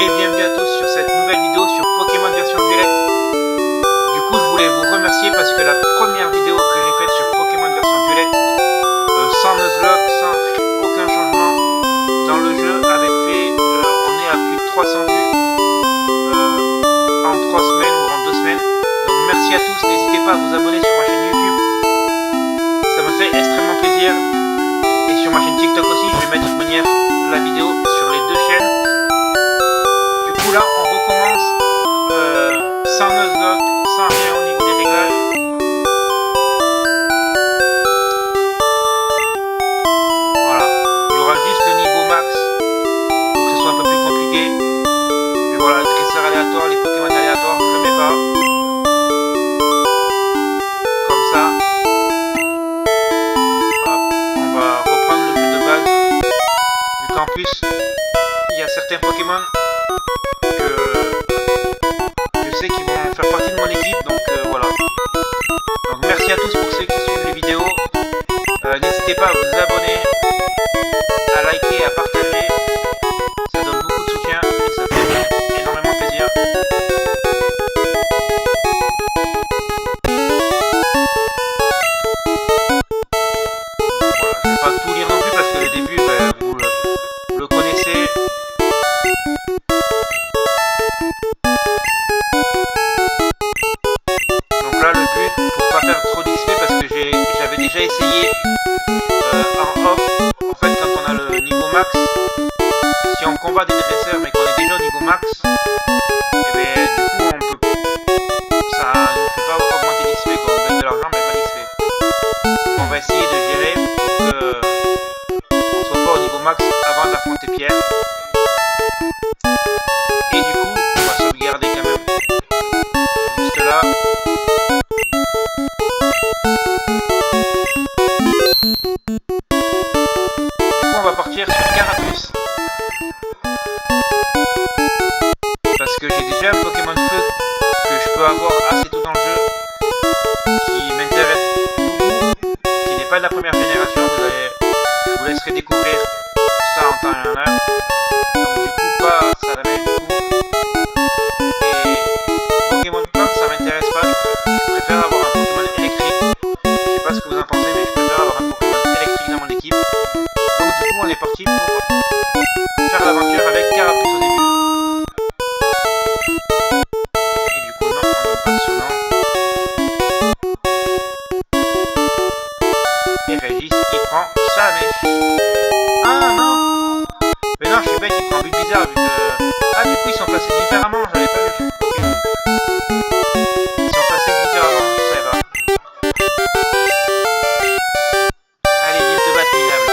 et bienvenue à tous sur cette nouvelle vidéo sur Pokémon version violette. Du coup, je voulais vous remercier parce que la première vidéo que j'ai faite sur Pokémon version violette, sans Nuzlocke, sans aucun changement dans le jeu, avait fait, on est à plus de 300 vues en 3 semaines ou en 2 semaines. Donc merci à tous, n'hésitez pas à vous abonner sur ma chaîne YouTube, ça me fait extrêmement plaisir. Et sur ma chaîne TikTok aussi, je vais mettre de toute manière la vidéo sur les deux chaînes. Du coup là, on recommence sans Nuzlocke, sans rien au niveau des réglages. Voilà, il y aura juste le niveau max pour que ce soit un peu plus compliqué. Mais voilà, le dresseur aléatoire, les Pokémon aléatoires, je le mets pas. Comme ça. Hop, on va reprendre le jeu de base. Vu qu'en plus, il y a certains Pokémon que je sais qu'ils vont faire partie de mon équipe, donc voilà. Donc merci à tous pour ceux qui suivent les vidéos. N'hésitez pas à vous abonner, à liker, à partager. Ça donne beaucoup de soutien et ça fait énormément plaisir. Voilà, je vais pas tout lire non plus parce que le début, vous le connaissez. Donc là, le but, pour pas faire trop d'XP, parce que j'avais déjà essayé en off, en fait, quand on a le niveau max, si on combat des dresseurs mais qu'on est déjà au niveau max, et bien du coup, ça nous fait pas augmenter d'XP, quoi. On gagne de l'argent mais pas d'XP. On va essayer de gérer pour que on soit pas au niveau max avant d'affronter Pierre. Et du coup, on va sauvegarder quand même. Juste là. Du coup, on va partir sur Carapuce. Parce que j'ai déjà un Pokémon Feu que je peux avoir assez tôt dans le jeu, qui m'intéresse beaucoup, qui n'est pas de la première génération. Je vous laisserai découvrir ça en temps et en heure. Donc du coup, pas ça la même du coup. Et Pokémon Plante, ça m'intéresse pas. Je préfère avoir un Pokémon électrique. Je sais pas ce que vous en pensez, mais je préfère avoir un Pokémon électrique dans mon équipe. Donc du coup, on est parti pour faire l'aventure avec Carapuce au début. Et du coup, non, on n'a pas de surnom. Et Régis, il prend sa mèche. Ah non! Mais non, je suis bête, il prend un but bizarre vu que... Ah, du coup, ils sont placés différemment, j'avais pas vu. Ok. Ils sont placés différemment, je savais pas. Allez, viens te battre, minable.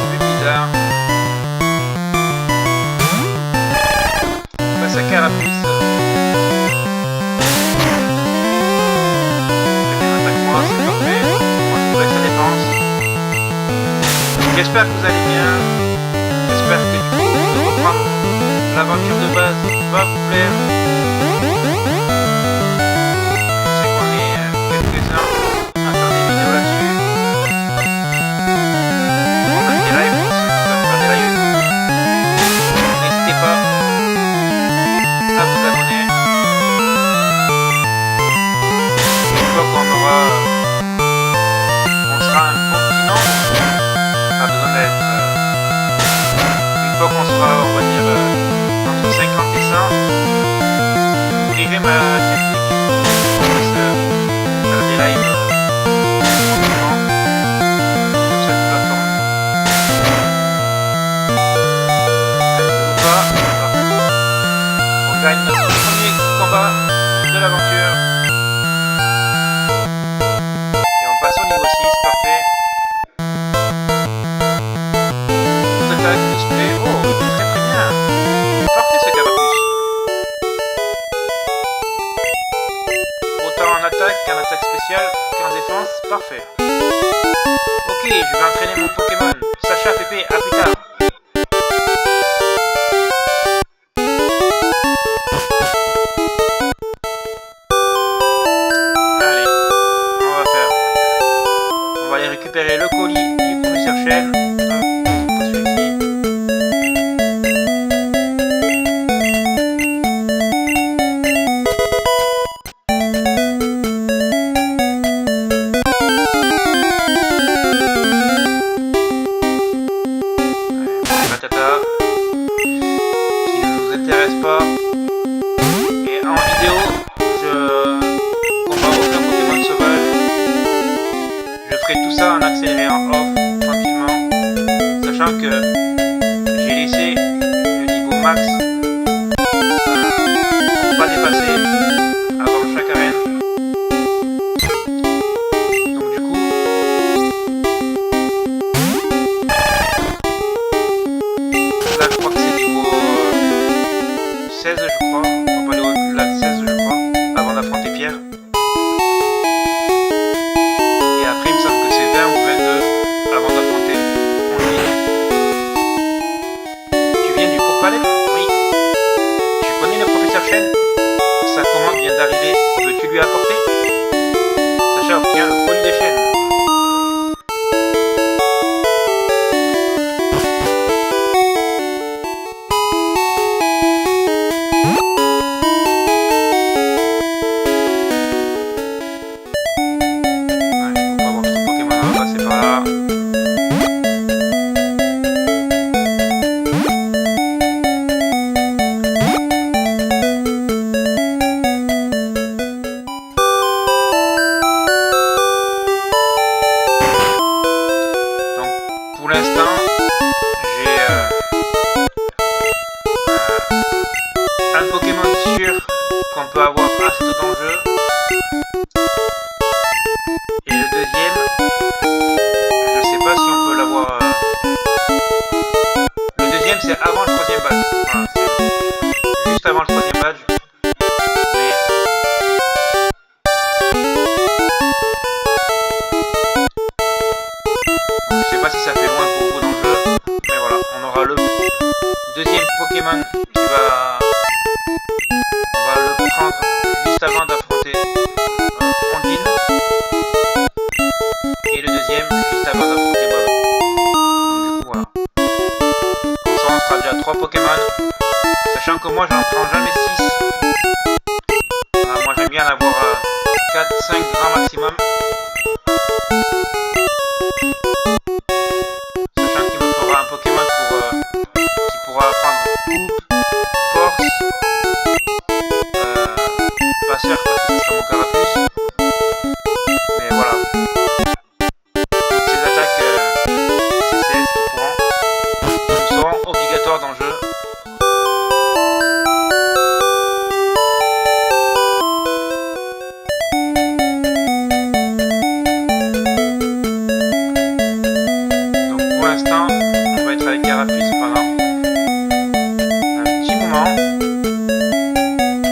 But bizarre. Face à Carapuce. J'espère que vous allez bien, j'espère que du coup de reprendre l'aventure de base va vous plaire. Je sais qu'on est quelques-uns à faire des vidéos là-dessus. On a des lives pour ceux qui peuvent faire des lives. N'hésitez pas à vous abonner. Une fois qu'on aura... on sera un bon petit nombre. Pas besoin d'être une fois qu'on sera, on va dire, entre 50 et 100, ouvrez ma chaîne Twitch pour qu'on puisse faire des lives tranquillement sur cette plateforme. Ou pas, on gagne notre premier combat de l'aventure et on passe au niveau 6, parfait. Oh, très très bien. Parfait ce Carapuce. Autant en attaque qu'en attaque spéciale qu'en défense, parfait. Ok, je vais entraîner mon Pokémon. Sacha, Pépé, à plus tard. arriver, peux-tu lui apporter? Sacha obtient le colis des chaînes. C'est avant le troisième badge. Voilà, c'est juste avant le troisième badge. Mais... je sais pas si ça fait loin pour vous dans le jeu. Mais voilà, on aura le deuxième Pokémon qui va... on va le prendre juste avant d'affronter Ondine. Et le deuxième juste avant d'affronter Bob. Donc du coup voilà. On sera déjà 3 Pokémon, sachant que moi j'en prends jamais 6. Voilà, moi j'aime bien en avoir 4-5 grands maximum. Sachant qu'il me faudra un Pokémon qui pourra apprendre coupe, force, passeur parce que ce sera mon carapuce. Mais voilà. Toutes ces attaques CCS qui seront obligatoires dans le jeu. Donc pour l'instant, on va être avec Carapuce pendant un petit moment.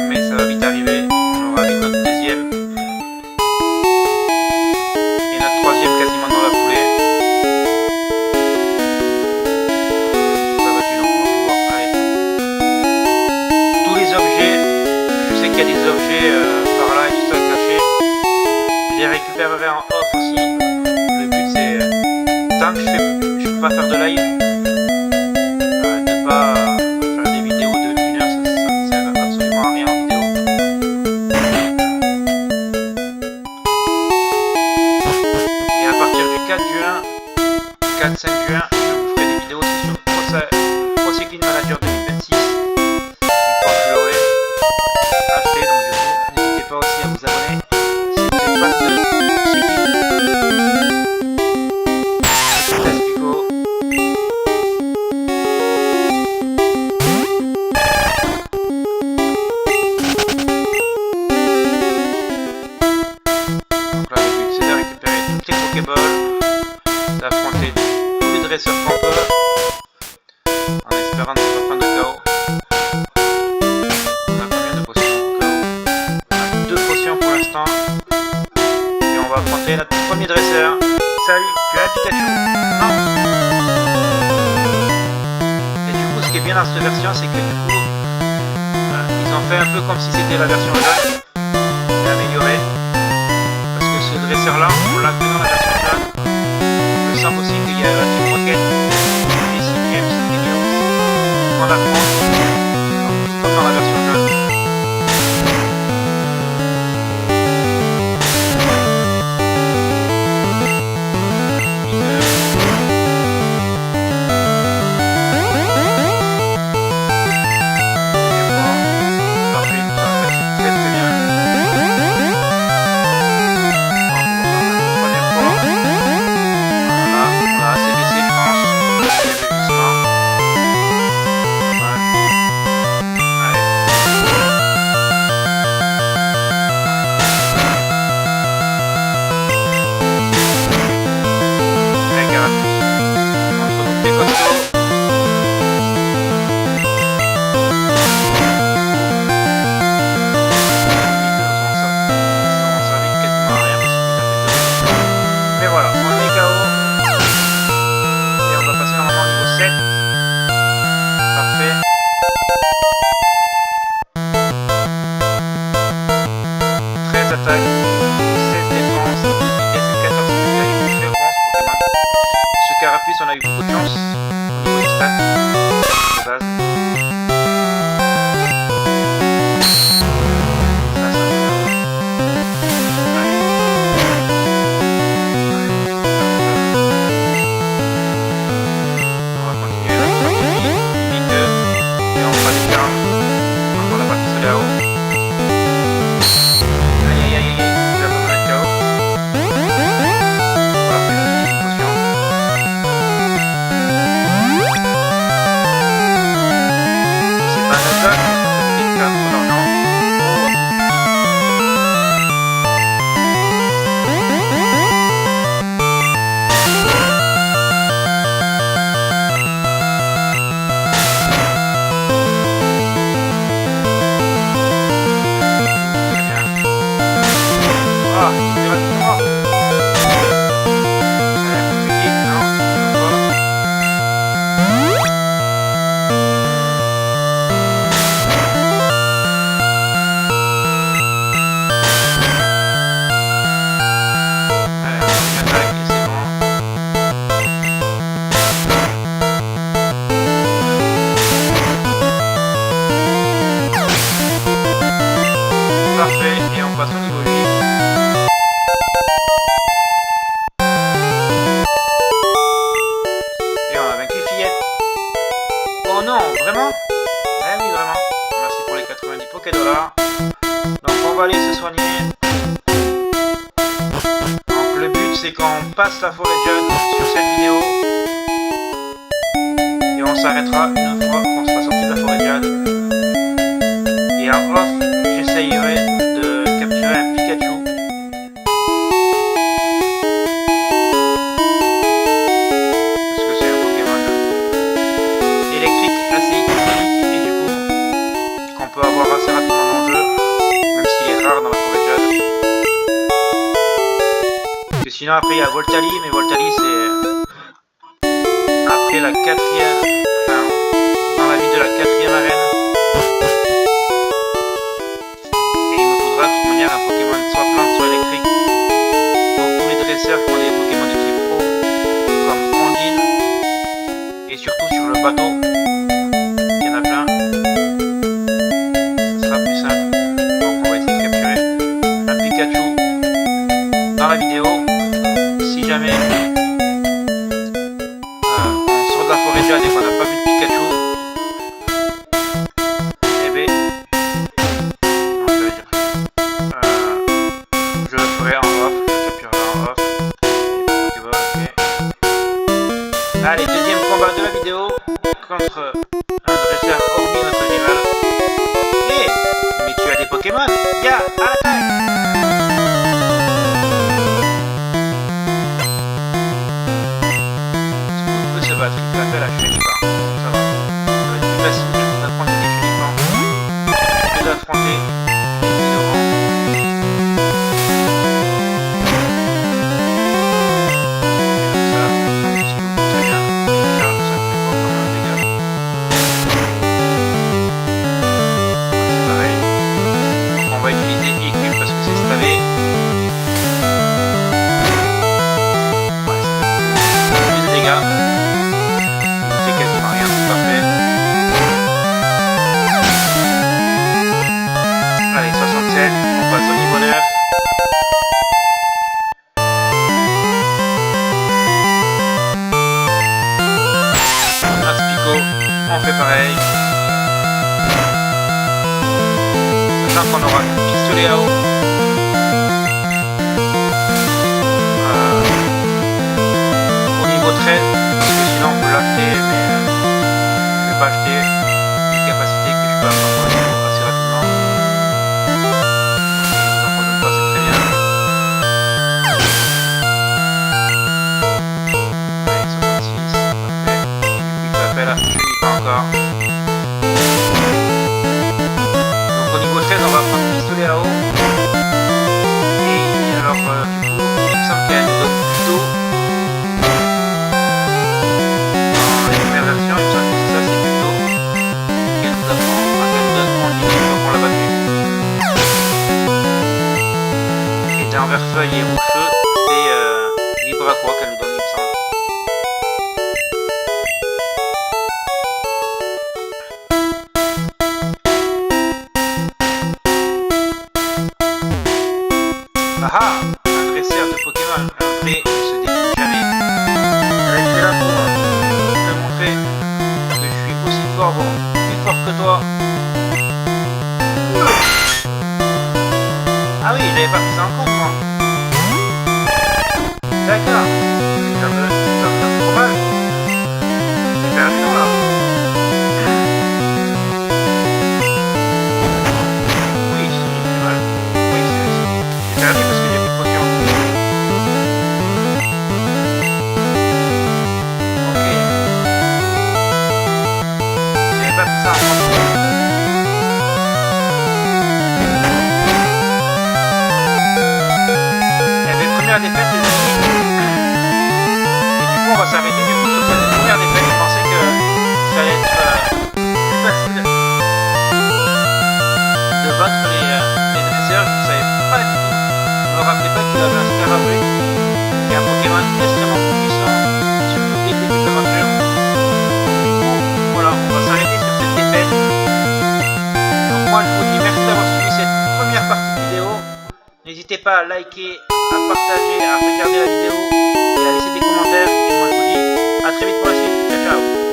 Mais ça va vite arriver. On aura vite notre deuxième. Et notre troisième quasiment dans la foulée. Il y a des objets par là et tout ça cachés. Je les récupérerai en off aussi. Le but c'est, tant que je peux pas faire de live, de pas faire des vidéos de 1 heure, ça ne sert absolument à rien en vidéo. Et à partir du 4 juin, 4-5 juin, je vous ferai des vidéos sur Pro Cycling Manager 2026. Une fois que je l'aurai acheté, donc du coup, n'hésitez pas aussi à vous abonner si vous êtes fan de cyclisme. Let's go. Donc là, le but c'est de récupérer toutes les Pokéballs, d'affronter tous les dresseurs qu'on peut, en espérant ne pas prendre de KO. Pour l'instant, et on va affronter notre premier dresseur. Salut, tu as un Pikachu? Non. Et du coup, ce qui est bien dans cette version, c'est que du coup, ils ont fait un peu comme si c'était la version jaune, mais améliorée. Parce que ce dresseur-là, on l'a que dans la version jaune. Il me semble aussi qu'il y a la Team Rocket, des Cycliems, qu'on affronte, comme dans la version jaune. d'attaque, 16 défense, 12 vitesse et 14 spécial. Il est très bon ce Pokémon. Ce Carapuce, on a eu beaucoup de chance au niveau des stats de base. Passe la forêt de jade sur cette vidéo et on s'arrêtera une fois qu'on sera sorti de la forêt de jade et en off j'essayerai de capturer un Pikachu parce que c'est un Pokémon électrique assez iconique et du coup qu'on peut avoir assez rapidement dans le jeu même s'il est rare dans la forêt de jade. Sinon après il y a Voltali, mais Voltali c'est après la quatrième, enfin dans la ville de la quatrième arène. Et il me faudra de toute manière un Pokémon soit plante soit électrique. Donc tous les dresseurs font des Pokémon de type eau comme Ondine et surtout sur le bateau. Il y en a plein. Ce sera plus simple. Donc on va essayer de capturer un Pikachu dans la vidéo. Si jamais on sort de la forêt de jade et qu'on n'a pas vu de Pikachu, eh ben, non, je le ferai en off, je le capturerai en off. Okay. Allez, deuxième combat de la vidéo contre un dresseur hormis notre rival. Hey, mais tu as des Pokémon, ya, à l'attaque! Il fait appel à Chenipan, ça va. Ça va être plus facile d'affronter des Chenipans que d'affronter des Nidoran. Ça, c'est très bien. Charge, ça fait pas vraiment de dégâts. C'est pareil. Donc on va utiliser Equipe parce que c'est stavé. Ouais, c'est plus de dégâts. Quasiment rien, c'est parfait. Allez, 67, on passe au niveau 9. Aspico, on fait pareil. Sachant qu'on aura pistolet à eau. Au niveau 13, parce que sinon on peut l'acheter, mais je vais pas acheter une capacité que je peux avoir assez rapidement. Ça ne pas, c'est très bien. Allez, 66, parfait. Et du coup il fait appel à Chenipan encore. Donc au niveau 13 on va prendre pistolet à eau. envers feuille et rouge-feu, c'est libre à quoi qu'elle nous donne, il me semble. Ah ah, un dresseur de Pokémon, un vrai ne se détruit jamais. Allez, tu es là pour te montrer que je suis aussi fort, bon, plus fort que toi. Ah oui, j'avais pas pris ça en compte, moi. D'accord. Ça me fait trop mal. J'ai perdu, non, là. Oui, si, j'ai fait mal. Oui, j'ai perdu parce que j'ai plus de potions. Ok. J'avais pas pris ça en compte. Première défaite les amis, et du coup on va s'arrêter du coup sur cette première défaite. Je pensais que ça allait être plus facile de battre les dresseurs, je ne savais pas du tout, je me rappelais pas qu'il avait un Scarabée qui est un Pokémon extrêmement puissant, surtout dès le début de l'aventure. Du coup voilà, on va s'arrêter sur cette défaite. Donc moi je vous dis merci d'avoir suivi cette première partie de vidéo. N'hésitez pas à liker, à partager, à regarder la vidéo et à laisser des commentaires. Et moi je vous dis à très vite pour la suite. Ciao ciao.